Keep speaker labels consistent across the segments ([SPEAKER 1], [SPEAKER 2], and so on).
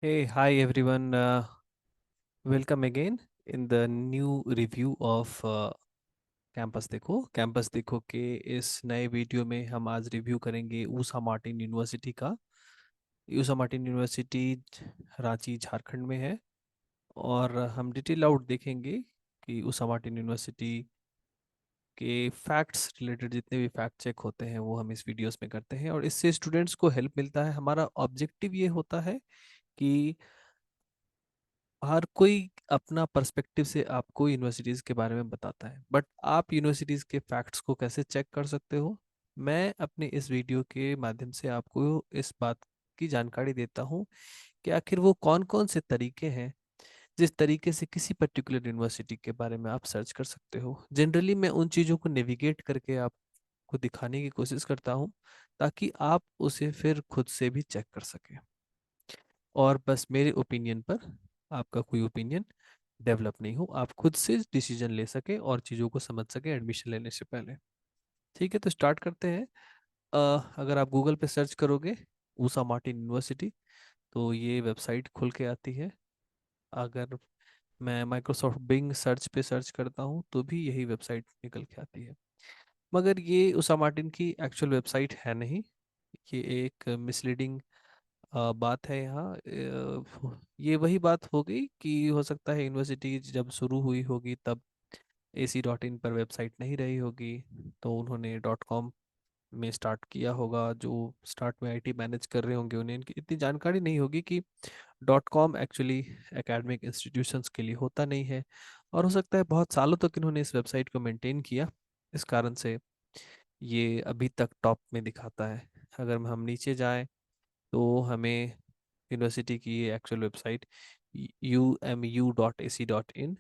[SPEAKER 1] Hey, hi everyone. Welcome again in the new review of campus देखो। Campus देखो के इस नए वीडियो में हम आज रिव्यू करेंगे ऊषा मार्टिन यूनिवर्सिटी का। ऊषा मार्टिन यूनिवर्सिटी रांची झारखंड में है। और हम डिटेल आउट देखेंगे कि ऊषा मार्टिन यूनिवर्सिटी के फैक्ट्स रिलेटेड जितने भी फैक्ट चेक होते हैं वो हम इस वीडियोस में करते हैं, और इससे स्टूडेंट्स को हेल्प मिलता है। हमारा ऑब्जेक्टिव ये होता है कि हर कोई अपना पर्सपेक्टिव से आपको यूनिवर्सिटीज़ के बारे में बताता है, बट आप यूनिवर्सिटीज़ के फैक्ट्स को कैसे चेक कर सकते हो, मैं अपने इस वीडियो के माध्यम से आपको इस बात की जानकारी देता हूँ कि आखिर वो कौन कौन से तरीके हैं जिस तरीके से किसी पर्टिकुलर यूनिवर्सिटी के बारे में आप सर्च कर सकते हो। जनरली मैं उन चीज़ों को नेविगेट करके आपको दिखाने की कोशिश करता हूँ ताकि आप उसे फिर खुद से भी चेक कर सकें, और बस मेरे ओपिनियन पर आपका कोई ओपिनियन डेवलप नहीं हो, आप खुद से डिसीजन ले सके और चीज़ों को समझ सके एडमिशन लेने से पहले। ठीक है, तो स्टार्ट करते हैं। अगर आप गूगल पे सर्च करोगे ऊषा मार्टिन यूनिवर्सिटी तो ये वेबसाइट खुल के आती है। अगर मैं माइक्रोसॉफ्ट बिंग सर्च पे सर्च करता हूँ तो भी यही वेबसाइट निकल के आती है, मगर ये ऊषा मार्टिन की एक्चुअल वेबसाइट है नहीं। ये एक मिसलीडिंग बात है यहाँ। ये वही बात हो गई कि हो सकता है यूनिवर्सिटी जब शुरू हुई होगी तब AC.in पर वेबसाइट नहीं रही होगी, तो उन्होंने .com में स्टार्ट किया होगा। जो स्टार्ट में IT मैनेज कर रहे होंगे उन्हें इनकी इतनी जानकारी नहीं होगी कि .com एक्चुअली एकेडमिक इंस्टीट्यूशंस के लिए होता नहीं है, और हो सकता है बहुत सालों तक इन्होंने इस वेबसाइट को मेंटेन किया। इस कारण से ये अभी तक टॉप में दिखाता है। अगर हम नीचे जाएं तो हमें यूनिवर्सिटी की एक्चुअल वेबसाइट umu.ac.in,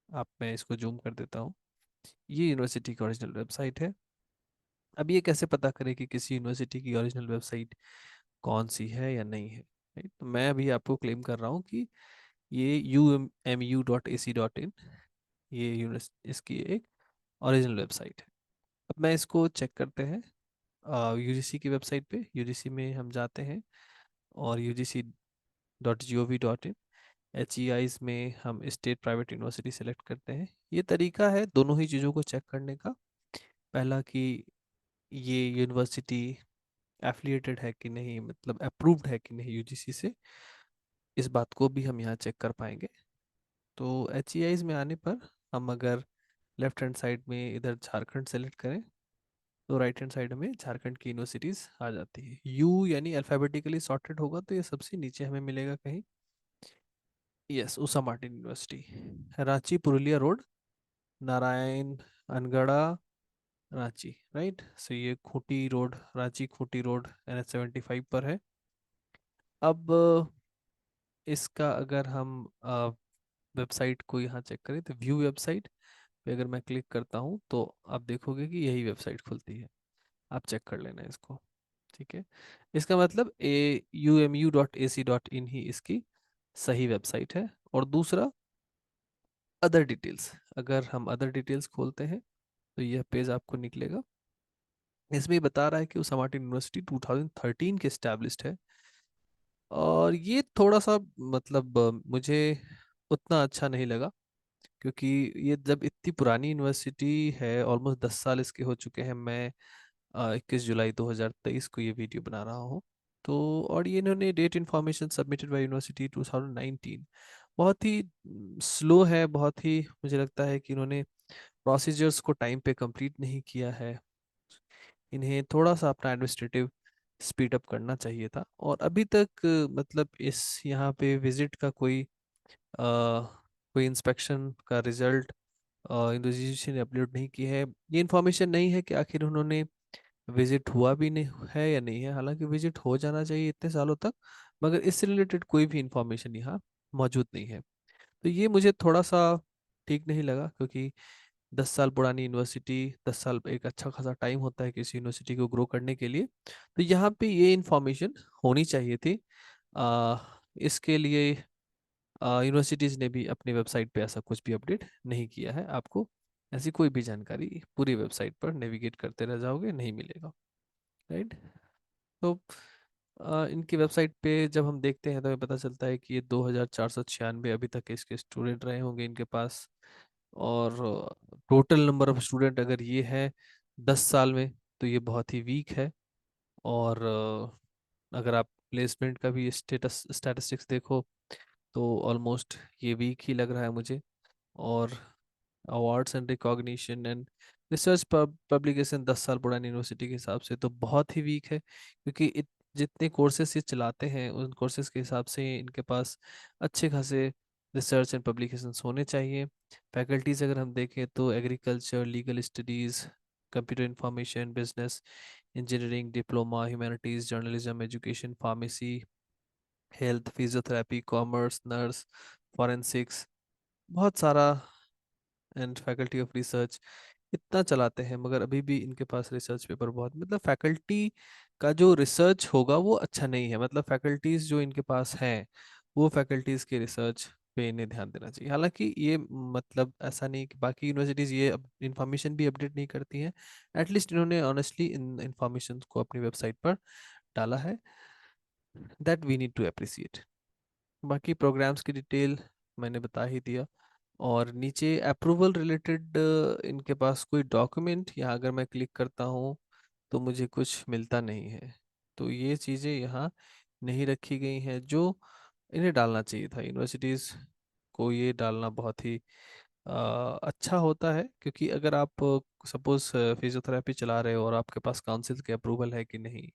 [SPEAKER 1] आप मैं इसको जूम कर देता हूँ, ये यूनिवर्सिटी की ओरिजिनल वेबसाइट है। अब ये कैसे पता करें कि किसी यूनिवर्सिटी की ओरिजिनल वेबसाइट कौन सी है या नहीं है, राइट? तो मैं अभी आपको क्लेम कर रहा हूँ कि ये umu.ac.in, ये इसकी एक ओरिजिनल वेबसाइट है। अब मैं इसको चेक करते हैं UGC की वेबसाइट पे। UGC में हम जाते हैं और UGC.gov.in, HEIs में हम स्टेट प्राइवेट यूनिवर्सिटी सेलेक्ट करते हैं। ये तरीका है दोनों ही चीज़ों को चेक करने का। पहला कि ये यूनिवर्सिटी एफिलिएटेड है कि नहीं, मतलब अप्रूव्ड है कि नहीं UGC से, इस बात को भी हम यहाँ चेक कर पाएंगे। तो HEIs में आने पर हम अगर लेफ्ट हैंड साइड में इधर झारखंड सेलेक्ट करें तो राइट हैंड साइड में झारखंड की यूनिवर्सिटीज़ आ जाती है। यू यानी अल्फ़ाबेटिकली सॉर्टेड होगा तो ये सबसे नीचे हमें मिलेगा कहीं। Yes, Usha Martin university, Ranchi Purulia road, Narayan Angara, Ranchi, right. So ये Khunti road, Ranchi Khunti road NH 75 पर है। अब इसका अगर हम वेबसाइट को यहाँ चेक करें तो व्यू वेबसाइट पे अगर मैं क्लिक करता हूँ तो आप देखोगे कि यही वेबसाइट खुलती है। आप चेक कर लेना इसको। ठीक है, इसका मतलब umu.ac.in ही इसकी सही वेबसाइट है। और दूसरा, अदर डिटेल्स, अगर हम अदर डिटेल्स खोलते हैं तो यह पेज आपको निकलेगा। इसमें बता रहा है कि उसामा यूनिवर्सिटी 2013 के एस्टैब्लिश्ड है। और ये थोड़ा सा मतलब मुझे उतना अच्छा नहीं लगा, क्योंकि ये जब इतनी पुरानी यूनिवर्सिटी है, ऑलमोस्ट 10 साल इसके हो चुके हैं। मैं 21 जुलाई 2023 को ये वीडियो बना रहा हूँ। तो और ये इन्होंने date information submitted by university 2019, बहुत ही स्लो है। बहुत ही मुझे लगता है कि इन्होंने प्रोसीजर्स को टाइम पे कंप्लीट नहीं किया है। इन्हें थोड़ा सा अपना एडमिनिस्ट्रेटिव स्पीड अप करना चाहिए था। और अभी तक मतलब इस यहाँ पे विजिट का कोई इंस्पेक्शन का रिजल्ट यूनिवर्सिटी ने अपलोड नहीं की है। ये इन्फॉर्मेशन नहीं है कि आखिर उन्होंने विजिट हुआ भी नहीं है या नहीं है, हालांकि विजिट हो जाना चाहिए इतने सालों तक, मगर इससे रिलेटेड कोई भी इंफॉर्मेशन यहाँ मौजूद नहीं है। तो ये मुझे थोड़ा सा ठीक नहीं लगा, क्योंकि 10 साल पुरानी यूनिवर्सिटी, 10 साल एक अच्छा खासा टाइम होता है किसी यूनिवर्सिटी को ग्रो करने के लिए। तो यहाँ पे ये इंफॉर्मेशन होनी चाहिए थी। आ, इसके लिए यूनिवर्सिटीज़ ने भी अपनी वेबसाइट पे ऐसा कुछ भी अपडेट नहीं किया है। आपको ऐसी कोई भी जानकारी पूरी वेबसाइट पर नेविगेट करते रह जाओगे नहीं मिलेगा, राइट। तो इनकी वेबसाइट पे जब हम देखते हैं तो हमें पता चलता है कि ये 2496 अभी तक इसके स्टूडेंट रहे होंगे इनके पास। और टोटल नंबर ऑफ स्टूडेंट अगर ये है 10 साल में, तो ये बहुत ही वीक है। और अगर आप प्लेसमेंट का भी स्टैटिस्टिक्स देखो तो ऑलमोस्ट ये वीक ही लग रहा है मुझे। और awards and recognition and research publication 10 साल पुरानी यूनिवर्सिटी के हिसाब से तो बहुत ही वीक है, क्योंकि जितने कोर्सेस ये चलाते हैं उन कोर्सेज के हिसाब से इनके पास अच्छे खासे रिसर्च एंड पब्लिकेशंस होने चाहिए। फैकल्टीज अगर हम देखें तो agriculture, legal studies, computer information, business, engineering, diploma, humanities, journalism, education, pharmacy, health, physiotherapy, commerce, nurse, forensics, बहुत सारा, एंड फैकल्टी ऑफ रिसर्च, इतना चलाते हैं मगर अभी भी इनके पास रिसर्च पेपर बहुत, मतलब फैकल्टी का जो रिसर्च होगा वो अच्छा नहीं है। मतलब फैकल्टीज जो इनके पास हैं वो फैकल्टीज के रिसर्च पे इन्हें ध्यान देना चाहिए। हालांकि ये मतलब ऐसा नहीं कि बाकी यूनिवर्सिटीज ये इंफॉर्मेशन भी अपडेट नहीं करती हैं, एटलीस्ट इन्होंने ऑनेस्टली इन इंफॉर्मेशन को अपनी वेबसाइट पर डाला है, that we need to appreciate. बाकी प्रोग्राम्स की डिटेल मैंने बता ही दिया। और नीचे अप्रूवल रिलेटेड इनके पास कोई डॉक्यूमेंट, यहाँ अगर मैं क्लिक करता हूँ तो मुझे कुछ मिलता नहीं है। तो ये चीज़ें यहाँ नहीं रखी गई हैं जो इन्हें डालना चाहिए था। यूनिवर्सिटीज़ को ये डालना बहुत ही अच्छा होता है, क्योंकि अगर आप सपोज फिजियोथेरेपी चला रहे हो और आपके पास काउंसिल के अप्रूवल है कि नहीं,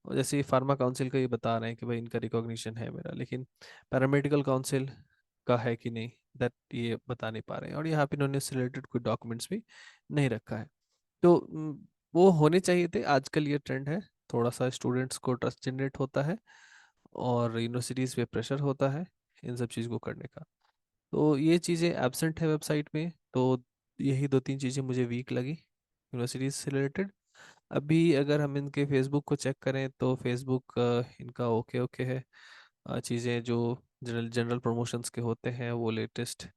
[SPEAKER 1] और जैसे फार्मा काउंसिल का ये बता रहे हैं कि भाई इनका रिकॉग्निशन है मेरा, लेकिन पैरामेडिकल काउंसिल का है कि नहीं, दैट ये बता नहीं पा रहे हैं। और यहाँ पे इन्होंने उससे रिलेटेड कोई डॉक्यूमेंट्स भी नहीं रखा है। तो वो होने चाहिए थे। आजकल ये ट्रेंड है, थोड़ा सा स्टूडेंट्स को ट्रस्ट जनरेट होता है और यूनिवर्सिटीज़ पे प्रेशर होता है इन सब चीज़ को करने का। तो ये चीज़ें एब्सेंट है वेबसाइट में। तो यही दो तीन चीज़ें मुझे वीक लगी यूनिवर्सिटीज़ से रिलेटेड। अभी अगर हम इनके फेसबुक को चेक करें तो फेसबुक इनका ओके ओके है। चीज़ें जो जनरल जनरल प्रमोशंस के होते हैं वो लेटेस्ट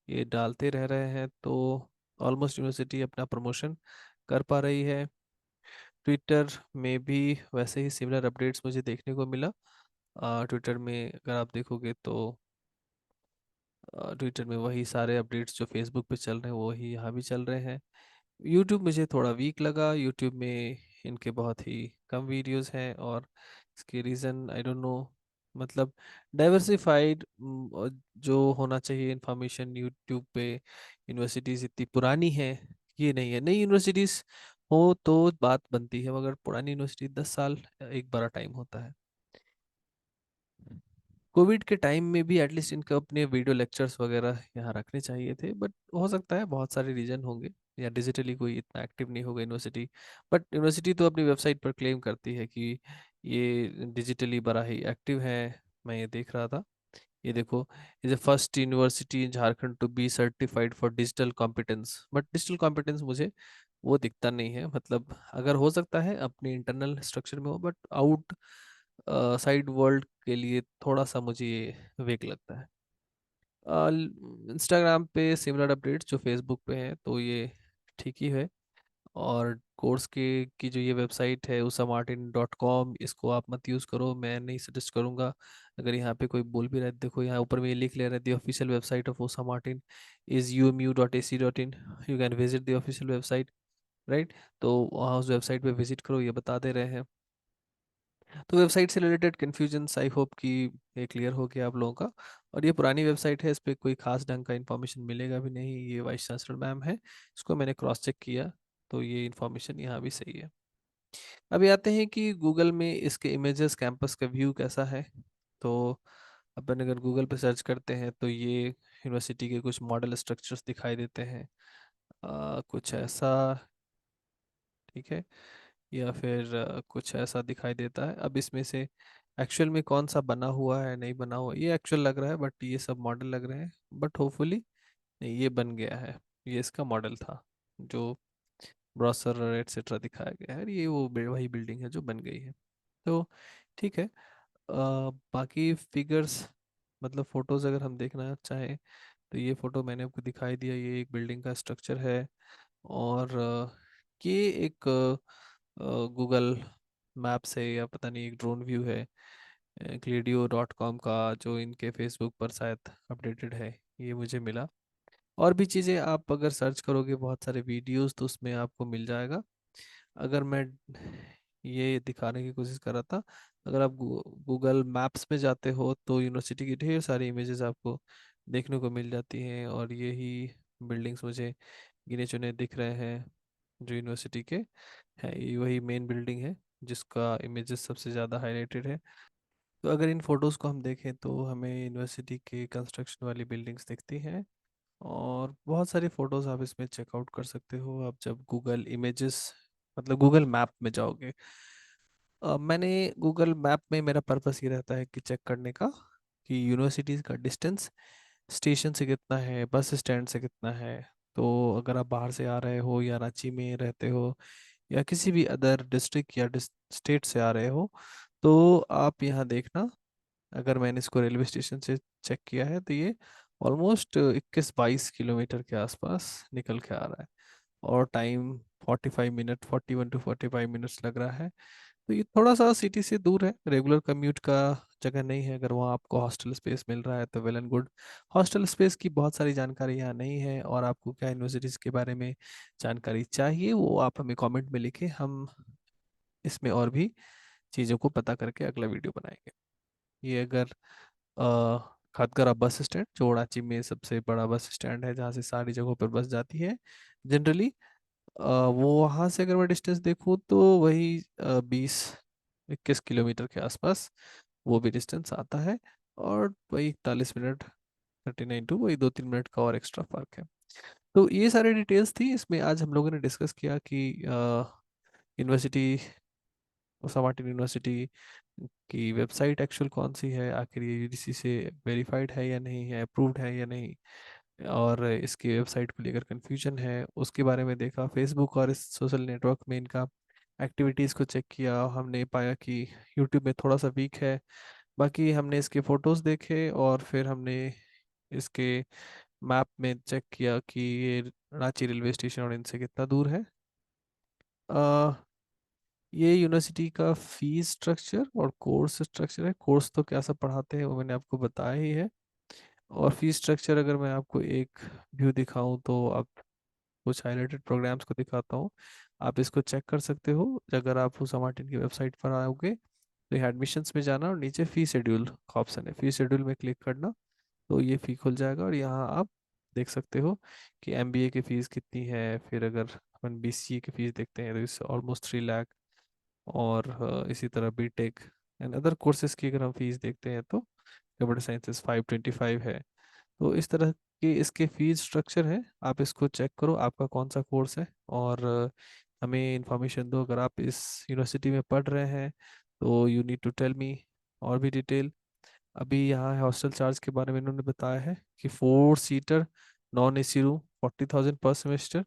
[SPEAKER 1] ये डालते रह रहे हैं, तो ऑलमोस्ट यूनिवर्सिटी अपना प्रमोशन कर पा रही है। ट्विटर में भी वैसे ही सिमिलर अपडेट्स मुझे देखने को मिला। ट्विटर में अगर आप देखोगे तो ट्विटर में वही सारे अपडेट्स जो फेसबुक पे चल रहे हैं वही यहाँ भी चल रहे हैं। यूट्यूब मुझे थोड़ा वीक लगा। यूट्यूब में इनके बहुत ही कम वीडियोस हैं और इसके रीज़न आई डोंट नो। मतलब डाइवर्सिफाइड जो होना चाहिए इंफॉर्मेशन यूट्यूब पे, यूनिवर्सिटीज़ इतनी पुरानी है ये नहीं है। नई यूनिवर्सिटीज़ हो तो बात बनती है, मगर पुरानी यूनिवर्सिटी 10 साल एक बड़ा टाइम होता है। कोविड के टाइम में भी एटलीस्ट इनको अपने वीडियो लेक्चर्स वगैरह यहाँ रखने चाहिए थे, बट हो सकता है बहुत सारे रीजन होंगे, या डिजिटली कोई इतना एक्टिव नहीं होगा यूनिवर्सिटी। बट यूनिवर्सिटी तो अपनी वेबसाइट पर क्लेम करती है कि ये डिजिटली बड़ा ही एक्टिव है। मैं ये देख रहा था, ये देखो, is a first university in Jharkhand to be certified for digital competence. But digital competence मुझे वो दिखता नहीं है। मतलब अगर हो सकता है अपने इंटरनल स्ट्रक्चर में हो, बट आउट साइड वर्ल्ड के लिए थोड़ा सा मुझे ये वेक लगता है। इंस्टाग्राम पे सिमिलर अपडेट्स जो फेसबुक पे हैं तो ये ठीक ही है। और कोर्स के की जो ये वेबसाइट है usamartin.com, इसको आप मत यूज़ करो, मैं नहीं सजेस्ट करूँगा। अगर यहाँ पे कोई बोल भी रहा है, देखो यहाँ ऊपर में ये लिख ले रहा है, the official website of Usha Martin is umu.ac.in, you can visit the official website, right. तो वहाँ उस वेबसाइट पे विजिट करो, ये बता दे रहे हैं। तो वेबसाइट से रिलेटेड कन्फ्यूजन्स आई होप कि ये क्लियर हो गया आप लोगों का। और ये पुरानी वेबसाइट है, इस पर कोई खास ढंग का इन्फॉर्मेशन मिलेगा भी नहीं। ये वाइस चांसलर मैम है, इसको मैंने क्रॉस चेक किया, तो ये इन्फॉर्मेशन यहाँ भी सही है। अभी आते हैं कि गूगल में इसके इमेजेस कैंपस का व्यू कैसा है। तो अपन अगर गूगल पे सर्च करते हैं तो ये यूनिवर्सिटी के कुछ मॉडल स्ट्रक्चर्स दिखाई देते हैं। कुछ ऐसा, ठीक है, या फिर कुछ ऐसा दिखाई देता है। अब इसमें से एक्चुअल में कौन सा बना हुआ है नहीं बना हुआ, ये एक्चुअल लग रहा है बट ये सब मॉडल लग रहे हैं। बट होपफुली नहीं, ये बन गया है, ये इसका मॉडल था जो ब्राउज़र एटसेट्रा दिखाया गया है। ये वो वही बिल्डिंग है जो बन गई है। तो ठीक है। बाकी फिगर्स, मतलब फोटोज़ अगर हम देखना चाहें तो ये फ़ोटो मैंने आपको दिखाई दिया, ये एक बिल्डिंग का स्ट्रक्चर है। और ये एक गूगल मैप से, या पता नहीं एक ड्रोन व्यू है क्लेडियो.com का, जो इनके फेसबुक पर शायद अपडेटेड है, ये मुझे मिला। और भी चीज़ें आप अगर सर्च करोगे बहुत सारे वीडियोस, तो उसमें आपको मिल जाएगा। अगर मैं ये दिखाने की कोशिश कर रहा था, अगर आप गूगल मैप्स में जाते हो तो यूनिवर्सिटी की ढेर सारी इमेजेस आपको देखने को मिल जाती हैं। और यही बिल्डिंग्स मुझे गिने चुने दिख रहे हैं जो यूनिवर्सिटी के हैं। ये वही मेन बिल्डिंग है जिसका इमेजेस सबसे ज़्यादा हाईलाइटेड है। तो अगर इन फोटोज़ को हम देखें तो हमें यूनिवर्सिटी के कंस्ट्रक्शन वाली बिल्डिंग्स दिखती हैं। और बहुत सारी फ़ोटोज़ आप इसमें चेकआउट कर सकते हो आप जब गूगल इमेजेस, मतलब गूगल मैप में जाओगे। मैंने गूगल मैप में, मेरा पर्पस ये रहता है कि चेक करने का कि यूनिवर्सिटीज़ का डिस्टेंस स्टेशन से कितना है, बस स्टैंड से कितना है। तो अगर आप बाहर से आ रहे हो या रांची में रहते हो या किसी भी अदर डिस्ट्रिक्ट या स्टेट से आ रहे हो, तो आप यहाँ देखना। अगर मैंने इसको रेलवे स्टेशन से चेक किया है तो ये ऑलमोस्ट 21-22 किलोमीटर के आसपास निकल के आ रहा है। और टाइम 45 मिनट, 41 to 45 मिनट्स लग रहा है। तो ये थोड़ा सा सिटी से दूर है, रेगुलर कम्यूट का जगह नहीं है। अगर वहाँ आपको हॉस्टल स्पेस मिल रहा है तो well and good. Hostel space की बहुत सारी जानकारी यहाँ नहीं है, और आपको क्या यूनिवर्सिटीज़ के बारे में जानकारी चाहिए वो आप हमें कमेंट में लिखें, हम इसमें और भी चीज़ों को पता करके अगला वीडियो बनाएंगे। ये अगर खतगरा बस स्टैंड, जो रांची में सबसे बड़ा बस स्टैंड है जहाँ से सारी जगहों पर बस जाती है जनरली, वो वहाँ से अगर मैं डिस्टेंस देखूँ तो वही 20-21 किलोमीटर के आसपास वो भी डिस्टेंस आता है। और वही 41 मिनट, 39 टू वही 2-3 मिनट का और एक्स्ट्रा फर्क है। तो ये सारी डिटेल्स थी इसमें। आज हम लोगों ने डिस्कस किया कि यूनिवर्सिटी, उषा मार्टिन यूनिवर्सिटी की वेबसाइट एक्चुअल कौन सी है, आखिर ये यूजीसी से वेरीफाइड है या नहीं है, अप्रूव्ड है या नहीं, और इसकी वेबसाइट को लेकर कन्फ्यूजन है उसके बारे में देखा। फेसबुक और इस सोशल नेटवर्क में इनका एक्टिविटीज़ को चेक किया, हमने पाया कि यूट्यूब में थोड़ा सा वीक है। बाकी हमने इसके फ़ोटोज़ देखे और फिर हमने इसके मैप में चेक किया कि ये रांची रेलवे स्टेशन और इनसे कितना दूर है। अ, ये यूनिवर्सिटी का फीस स्ट्रक्चर और कोर्स स्ट्रक्चर है। कोर्स तो क्या सब पढ़ाते हैं वो मैंने आपको बताया ही है। और फीस स्ट्रक्चर अगर मैं आपको एक व्यू दिखाऊं तो आप कुछ हाइलाइटेड प्रोग्राम्स को दिखाता हूँ, आप इसको चेक कर सकते हो। अगर आप उस मार्टिन की वेबसाइट पर आओगे तो ये एडमिशन्स में जाना और नीचे फ़ी शेड्यूल का ऑप्शन है, फ़ी शेड्यूल में क्लिक करना तो ये फ़ी खुल जाएगा। और यहाँ आप देख सकते हो कि एमबीए की फ़ीस कितनी है। फिर अगर अपन बीसीए की फ़ीस देखते हैं तो इससे ऑलमोस्ट 3 लाख। और इसी तरह बीटेक एंड अदर कोर्सेज की अगर हम फीस देखते हैं तो कंप्यूटर साइंसेस 525 है। तो इस तरह के इसके फीस स्ट्रक्चर है, आप इसको चेक करो आपका कौन सा कोर्स है। और हमें इंफॉर्मेशन दो, अगर आप इस यूनिवर्सिटी में पढ़ रहे हैं तो you need to tell me और भी डिटेल। अभी यहाँ हॉस्टल चार्ज के बारे में इन्होंने बताया है कि 4 सीटर नॉन एसी रूम 40,000 पर सेमेस्टर,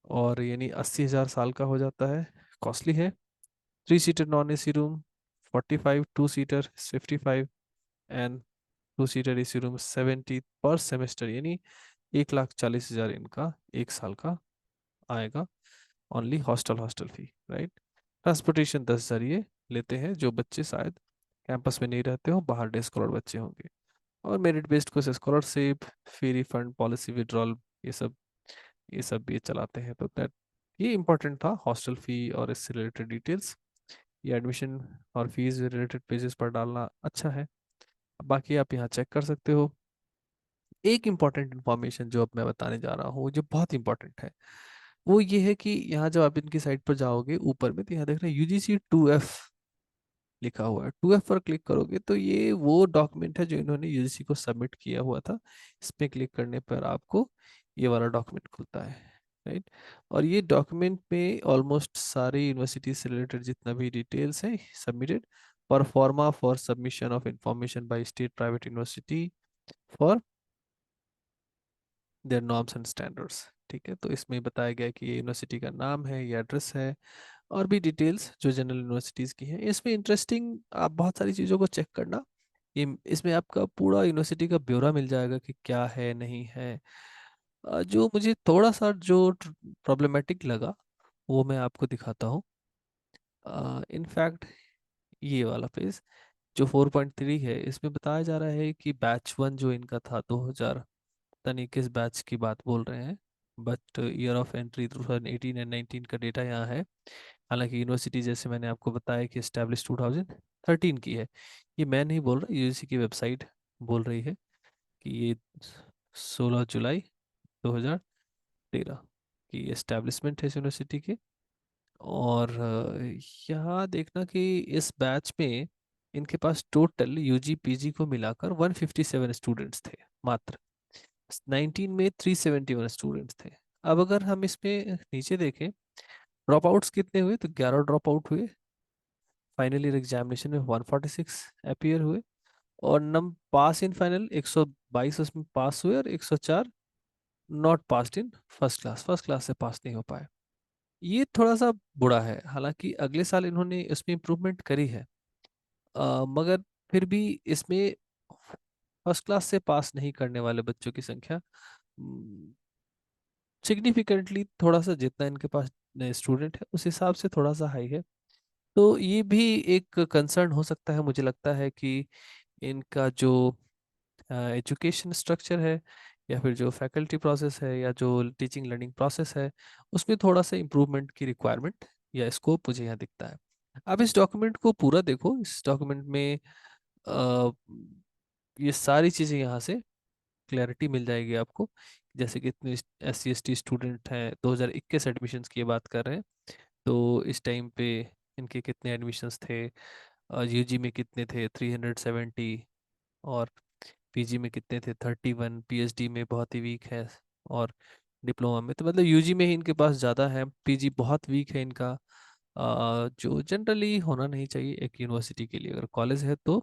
[SPEAKER 1] और यानी 80,000 साल का हो जाता है, कॉस्टली है। 3 seater non AC room 45, 2 seater 55, and 2 seater AC room 70 पर सेमेस्टर, यानी 1,40,000 इनका एक साल का आएगा। Only hostel hostel fee, right. Transportation 10,000 ये लेते हैं जो बच्चे शायद कैंपस में नहीं रहते हो, बाहर डे स्कॉलर बच्चे होंगे। और मेरिट बेस्ड को स्कॉलरशिप, फी रिफंड पॉलिसी, विड्रॉल, ये सब ये चलाते हैं। तो दैट ये इंपॉर्टेंट था, हॉस्टल फी और इससे रिलेटेड डिटेल्स। ये एडमिशन और फीस रिलेटेड पेजेस पर डालना अच्छा है। बाकी आप यहाँ चेक कर सकते हो। एक इम्पॉर्टेंट इन्फॉर्मेशन जो अब मैं बताने जा रहा हूँ जो बहुत इंपॉर्टेंट है, वो ये है कि यहाँ जब आप इनकी साइट पर जाओगे ऊपर में तो यहाँ देख रहे हैं UGC 2F लिखा हुआ है। 2F पर क्लिक करोगे तो ये वो डॉक्यूमेंट है जो इन्होंने यूजीसी को सबमिट किया हुआ था। इस पे क्लिक करने पर आपको ये वाला डॉक्यूमेंट खुलता है, राइट। और ये डॉक्यूमेंट में ऑलमोस्ट सारी यूनिवर्सिटी से रिलेटेड जितना भी डिटेल्स है submitted pro forma for submission of information by state private university for their norms and standards. ठीक है, तो इसमें बताया गया है कि ये यूनिवर्सिटी का नाम है, ये एड्रेस है, और भी डिटेल्स जो जनरल यूनिवर्सिटीज़ की हैं। इसमें इंटरेस्टिंग आप बहुत सारी चीज़ों को चेक करना। ये इसमें आपका पूरा यूनिवर्सिटी का ब्यौरा मिल जाएगा कि क्या है नहीं है। जो मुझे थोड़ा सा जो प्रॉब्लमेटिक लगा वो मैं आपको दिखाता हूँ। इनफैक्ट ये वाला पेज जो 4.3 है, इसमें बताया जा रहा है कि बैच वन जो इनका था 2000, पता नहीं किस बैच की बात बोल रहे हैं, but year of entry 2018 and 19 का डेटा यहाँ है। हालांकि यूनिवर्सिटी जैसे मैंने आपको बताया कि इस्टेब्लिश 2013 की है। ये मैं नहीं बोल रहा, यूजीसी की वेबसाइट बोल रही है कि ये 16 जुलाई 2013 की एस्टेब्लिशमेंट है इस यूनिवर्सिटी की। और यहाँ देखना कि इस बैच में इनके पास टोटल यूजी पीजी को मिलाकर 157 स्टूडेंट्स थे मात्र। 19 में 371 स्टूडेंट्स थे। अब अगर हम इसमें नीचे देखें, ड्रॉप आउट्स कितने हुए, तो 11 ड्रॉप आउट हुए। फाइनल ईयर एग्जामिनेशन में 146 अपीयर हुए। और नम पास इन फाइनल 122 उसमें पास हुए, और 104 not passed in first class, first class से पास नहीं हो पाए। ये थोड़ा सा बुरा है। हालांकि अगले साल इन्होंने इसमें इम्प्रूवमेंट करी है, मगर फिर भी इसमें फर्स्ट क्लास से पास नहीं करने वाले बच्चों की संख्या सिग्निफिकेंटली थोड़ा सा, जितना इनके पास स्टूडेंट है उस हिसाब से थोड़ा सा हाई है। तो ये भी एक कंसर्न हो सकता है। मुझे लगता है कि इनका जो एजुकेशन स्ट्रक्चर है, या फिर जो फैकल्टी प्रोसेस है, या जो टीचिंग लर्निंग प्रोसेस है, उसमें थोड़ा सा इम्प्रूवमेंट की रिक्वायरमेंट या स्कोप मुझे यहाँ दिखता है। अब इस डॉक्यूमेंट को पूरा देखो। इस डॉक्यूमेंट में अ, ये सारी चीज़ें यहाँ से क्लैरिटी मिल जाएगी आपको। जैसे कि इतने SC ST स्टूडेंट हैं, 2021 एडमिशन्स की ये बात कर रहे हैं, तो इस टाइम पे इनके कितने एडमिशन्स थे, यूजी में कितने थे 370, और पीजी में कितने थे 31, पीएचडी में बहुत ही वीक है, और डिप्लोमा में तो मतलब यूजी में ही इनके पास ज़्यादा है, पीजी बहुत वीक है इनका। जो जनरली होना नहीं चाहिए एक यूनिवर्सिटी के लिए। अगर कॉलेज है तो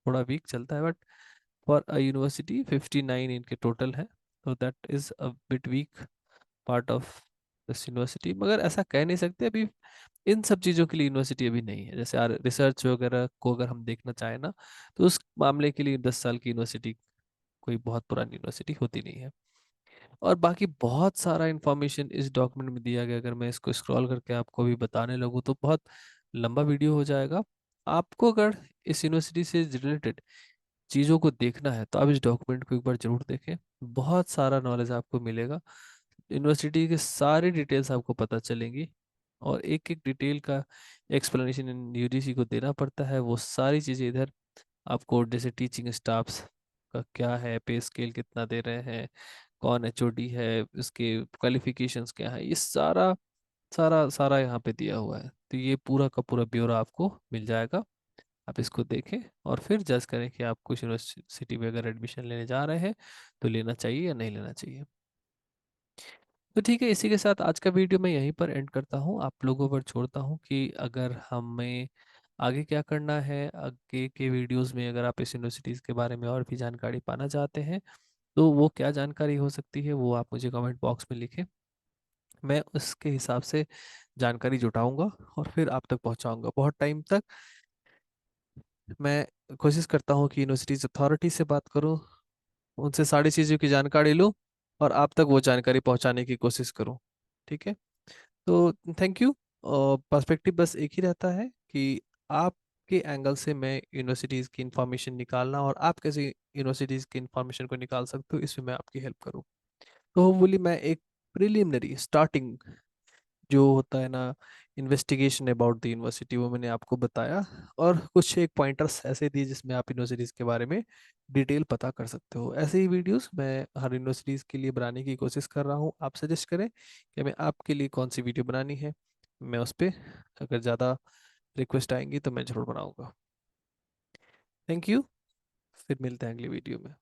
[SPEAKER 1] थोड़ा वीक चलता है, बट फॉर अ यूनिवर्सिटी 59 इनके टोटल है, तो that is a bit weak part of this university. मगर ऐसा कह नहीं सकते अभी इन सब चीज़ों के लिए यूनिवर्सिटी अभी नहीं है। जैसे रिसर्च वगैरह को अगर हम देखना चाहें ना, तो उस मामले के लिए 10 साल की यूनिवर्सिटी कोई बहुत पुरानी यूनिवर्सिटी होती नहीं है। और बाकी बहुत सारा इंफॉर्मेशन इस डॉक्यूमेंट में दिया गया। अगर मैं इसको स्क्रॉल करके आपको भी बताने लगूँ तो बहुत लंबा वीडियो हो जाएगा। आपको अगर इस यूनिवर्सिटी से रिलेटेड चीज़ों को देखना है तो आप इस डॉक्यूमेंट को एक बार जरूर देखें। बहुत सारा नॉलेज आपको मिलेगा, यूनिवर्सिटी के सारी डिटेल्स आपको पता चलेंगी। और एक एक डिटेल का एक्सप्लेनेशन इन यूजीसी को देना पड़ता है। वो सारी चीज़ें इधर आपको, जैसे टीचिंग स्टाफ्स का क्या है, पे स्केल कितना दे रहे हैं, कौन एचओडी है, इसके क्वालिफिकेशंस क्या है, ये सारा सारा सारा यहाँ पे दिया हुआ है। तो ये पूरा का पूरा ब्यौरा आपको मिल जाएगा। आप इसको देखें और फिर जज करें कि आप कुछ यूनिवर्सिटी में अगर एडमिशन लेने जा रहे हैं तो लेना चाहिए या नहीं लेना चाहिए। तो ठीक है, इसी के साथ आज का वीडियो मैं यहीं पर एंड करता हूँ। आप लोगों पर छोड़ता हूँ कि अगर हमें आगे क्या करना है, आगे के वीडियोस में अगर आप इस यूनिवर्सिटीज़ के बारे में और भी जानकारी पाना चाहते हैं तो वो क्या जानकारी हो सकती है, वो आप मुझे कमेंट बॉक्स में लिखें। मैं उसके हिसाब से जानकारी जुटाऊंगा और फिर आप तक पहुंचाऊंगा। बहुत टाइम तक मैं कोशिश करता हूँ कि यूनिवर्सिटीज अथॉरिटी से बात करूँ, उनसे सारी चीज़ों की जानकारी लूँ और आप तक वो जानकारी पहुँचाने की कोशिश करूँ। ठीक है, तो थैंक यू। पर्सपेक्टिव बस एक ही रहता है कि आपके एंगल से मैं यूनिवर्सिटीज़ की इंफॉर्मेशन निकालना, और आप कैसे यूनिवर्सिटीज़ की इंफॉर्मेशन को निकाल सकते हो इसमें मैं आपकी हेल्प करूँ। तो होपफुली मैं एक प्रिलिमिनरी स्टार्टिंग जो होता है ना, इन्वेस्टिगेशन अबाउट द यूनिवर्सिटी, वो मैंने आपको बताया। और कुछ एक पॉइंटर्स ऐसे दिए जिसमें आप यूनिवर्सिटीज़ के बारे में डिटेल पता कर सकते हो। ऐसे ही वीडियोस मैं हर यूनिवर्सिटीज़ के लिए बनाने की कोशिश कर रहा हूँ। आप सजेस्ट करें कि मैं आपके लिए कौन सी वीडियो बनानी है, मैं उस पर अगर ज़्यादा रिक्वेस्ट आएंगी तो मैं ज़रूर बनाऊँगा। Thank you. फिर मिलते हैं अगली वीडियो में।